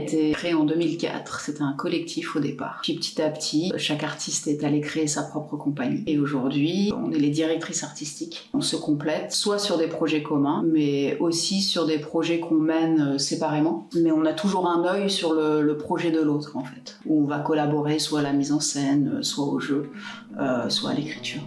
été créé en 2004, c'était un collectif au départ. Puis petit à petit, chaque artiste est allé créer sa propre compagnie. Et aujourd'hui, on est les directrices artistiques. On se complète, soit sur des projets communs, mais aussi sur des projets qu'on mène séparément. Mais on a toujours un œil sur le projet de l'autre, en fait, où on va collaborer soit à la mise en scène, soit au jeu, soit à l'écriture.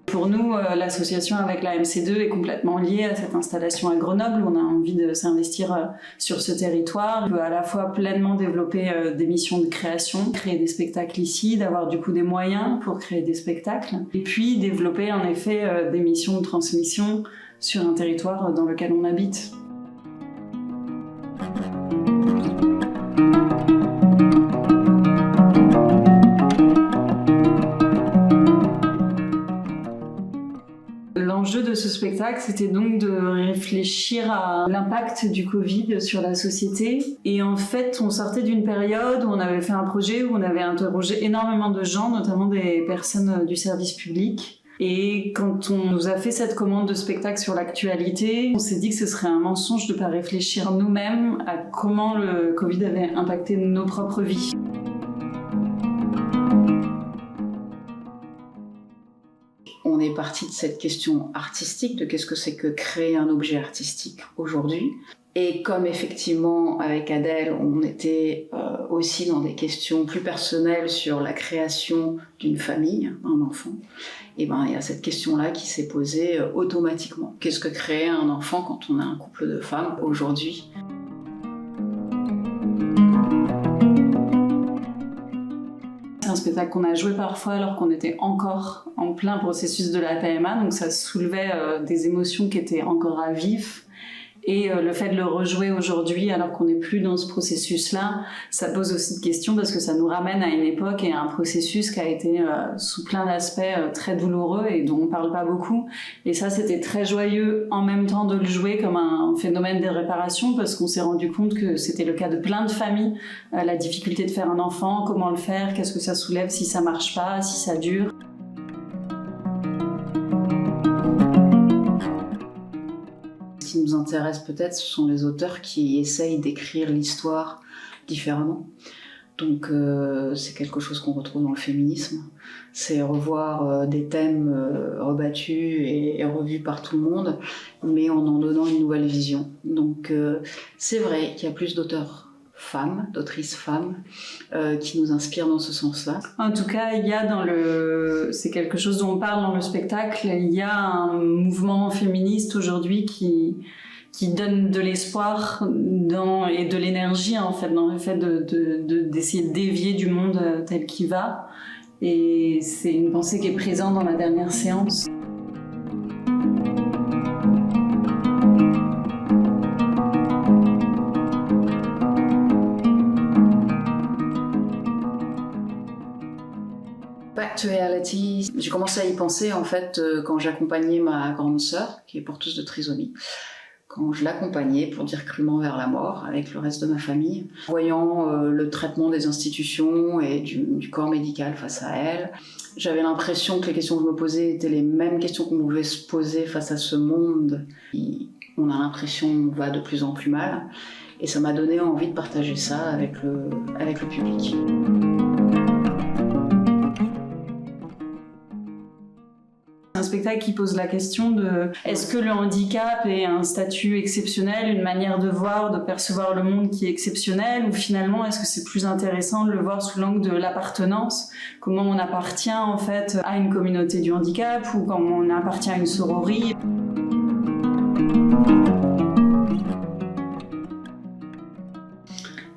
Pour nous, l'association avec la MC2 est complètement liée à cette installation à Grenoble. On a envie de s'investir sur ce territoire. On peut à la fois pleinement développer des missions de création, créer des spectacles ici, d'avoir du coup des moyens pour créer des spectacles, et puis développer en effet des missions de transmission sur un territoire dans lequel on habite. L'enjeu de ce spectacle, c'était donc de réfléchir à l'impact du Covid sur la société. Et en fait, on sortait d'une période où on avait fait un projet où on avait interrogé énormément de gens, notamment des personnes du service public. Et quand on nous a fait cette commande de spectacle sur l'actualité, on s'est dit que ce serait un mensonge de ne pas réfléchir nous-mêmes à comment le Covid avait impacté nos propres vies. On est parti de cette question artistique, de qu'est-ce que c'est que créer un objet artistique aujourd'hui. Et comme effectivement avec Adèle, on était aussi dans des questions plus personnelles sur la création d'une famille, un enfant, et ben il y a cette question-là qui s'est posée automatiquement. Qu'est-ce que créer un enfant quand on a un couple de femmes aujourd'hui ? C'est un spectacle qu'on a joué parfois alors qu'on était encore en plein processus de la PMA, donc ça soulevait des émotions qui étaient encore à vif. Et le fait de le rejouer aujourd'hui alors qu'on n'est plus dans ce processus-là, ça pose aussi de questions parce que ça nous ramène à une époque et à un processus qui a été sous plein d'aspects très douloureux et dont on parle pas beaucoup. Et ça, c'était très joyeux en même temps de le jouer comme un phénomène de réparation parce qu'on s'est rendu compte que c'était le cas de plein de familles. La difficulté de faire un enfant, comment le faire, qu'est-ce que ça soulève si ça marche pas, si ça dure. Ce qui nous intéresse peut-être, ce sont les auteurs qui essayent d'écrire l'histoire différemment. Donc c'est quelque chose qu'on retrouve dans le féminisme. C'est revoir des thèmes rebattus et revus par tout le monde, mais en donnant une nouvelle vision. Donc c'est vrai qu'il y a plus d'auteurs femmes, d'autrices femmes, qui nous inspirent dans ce sens-là. En tout cas, il y a c'est quelque chose dont on parle dans le spectacle, il y a un mouvement féministe aujourd'hui qui donne de l'espoir et de l'énergie en fait, dans le fait d'essayer de dévier du monde tel qu'il va. Et c'est une pensée qui est présente dans la dernière séance. Back to reality, j'ai commencé à y penser en fait quand j'accompagnais ma grande sœur, qui est porteuse de trisomie. Quand je l'accompagnais, pour dire crûment, vers la mort, avec le reste de ma famille, voyant le traitement des institutions et du corps médical face à elle, j'avais l'impression que les questions que je me posais étaient les mêmes questions qu'on pouvait se poser face à ce monde qui, on a l'impression, va de plus en plus mal. Et ça m'a donné envie de partager ça avec le public. Un spectacle qui pose la question de est-ce que le handicap est un statut exceptionnel, une manière de voir, de percevoir le monde qui est exceptionnelle, ou finalement est-ce que c'est plus intéressant de le voir sous l'angle de l'appartenance, comment on appartient en fait à une communauté du handicap ou comment on appartient à une sororie.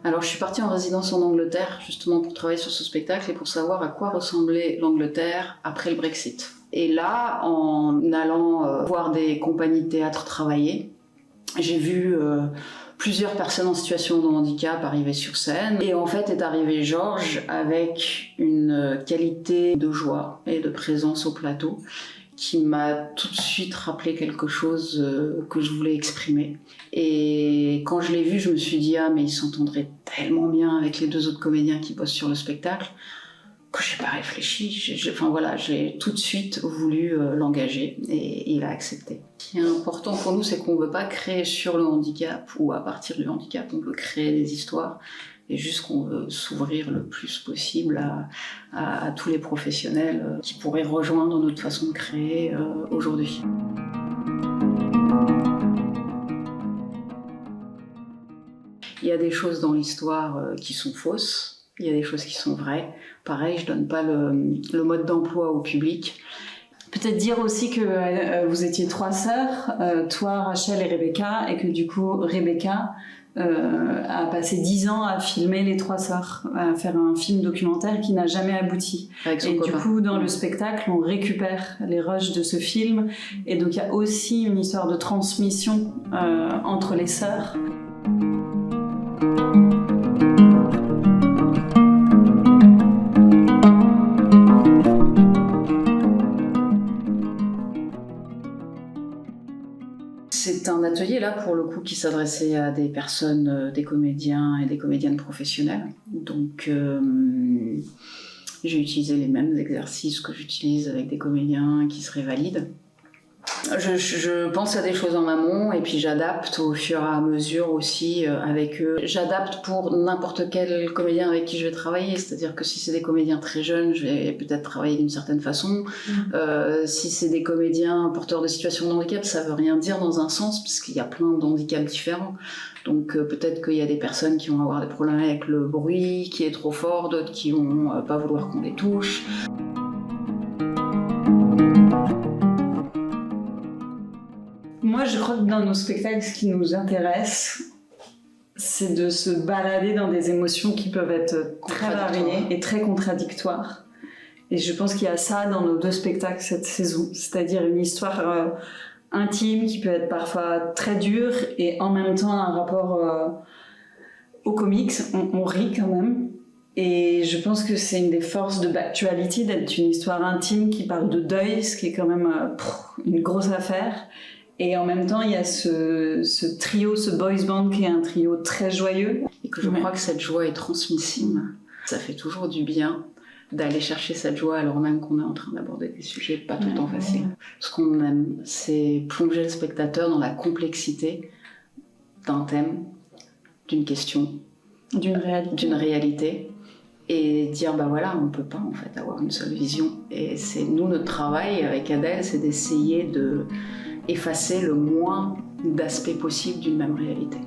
Alors je suis partie en résidence en Angleterre justement pour travailler sur ce spectacle et pour savoir à quoi ressemblait l'Angleterre après le Brexit. Et là, en allant voir des compagnies de théâtre travailler, j'ai vu plusieurs personnes en situation de handicap arriver sur scène. Et en fait est arrivé Georges avec une qualité de joie et de présence au plateau qui m'a tout de suite rappelé quelque chose que je voulais exprimer. Et quand je l'ai vu, je me suis dit « Ah, mais il s'entendrait tellement bien avec les deux autres comédiens qui bossent sur le spectacle » que j'ai pas réfléchi. J'ai tout de suite voulu l'engager et il a accepté. Ce qui est important pour nous, c'est qu'on veut pas créer sur le handicap ou à partir du handicap. On veut créer des histoires et juste qu'on veut s'ouvrir le plus possible à tous les professionnels qui pourraient rejoindre notre façon de créer aujourd'hui. Il y a des choses dans l'histoire qui sont fausses, il y a des choses qui sont vraies. Pareil, je donne pas le mode d'emploi au public. Peut-être dire aussi que vous étiez 3 sœurs, toi, Rachel et Rebecca, et que du coup, Rebecca a passé 10 ans à filmer les 3 sœurs, à faire un film documentaire qui n'a jamais abouti. Avec son et copain. Du coup, dans le spectacle, on récupère les rushs de ce film, et donc il y a aussi une histoire de transmission entre les sœurs. C'est un atelier là pour le coup qui s'adressait à des personnes, des comédiens et des comédiennes professionnelles. Donc j'ai utilisé les mêmes exercices que j'utilise avec des comédiens qui seraient valides. Je pense à des choses en amont et puis j'adapte au fur et à mesure aussi avec eux. J'adapte pour n'importe quel comédien avec qui je vais travailler, c'est-à-dire que si c'est des comédiens très jeunes, je vais peut-être travailler d'une certaine façon. Si c'est des comédiens porteurs de situations de handicap, ça veut rien dire dans un sens puisqu'il y a plein de handicaps différents. Donc peut-être qu'il y a des personnes qui vont avoir des problèmes avec le bruit qui est trop fort, d'autres qui vont pas vouloir qu'on les touche. Moi, je crois que dans nos spectacles, ce qui nous intéresse, c'est de se balader dans des émotions qui peuvent être très variées et très contradictoires. Et je pense qu'il y a ça dans nos 2 spectacles cette saison, c'est-à-dire une histoire intime qui peut être parfois très dure et en même temps un rapport au comics. On rit quand même. Et je pense que c'est une des forces de Bactuality d'être une histoire intime qui parle de deuil, ce qui est quand même une grosse affaire. Et en même temps, il y a ce trio, ce boys band qui est un trio très joyeux. Et que je crois que cette joie est transmissible. Ça fait toujours du bien d'aller chercher cette joie alors même qu'on est en train d'aborder des sujets pas tout le temps faciles. Ce qu'on aime, c'est plonger le spectateur dans la complexité d'un thème, d'une question, d'une réalité. Et dire bah voilà, on peut pas en fait avoir une seule vision. Et c'est nous, notre travail avec Adèle, c'est d'essayer de effacer le moins d'aspects possibles d'une même réalité.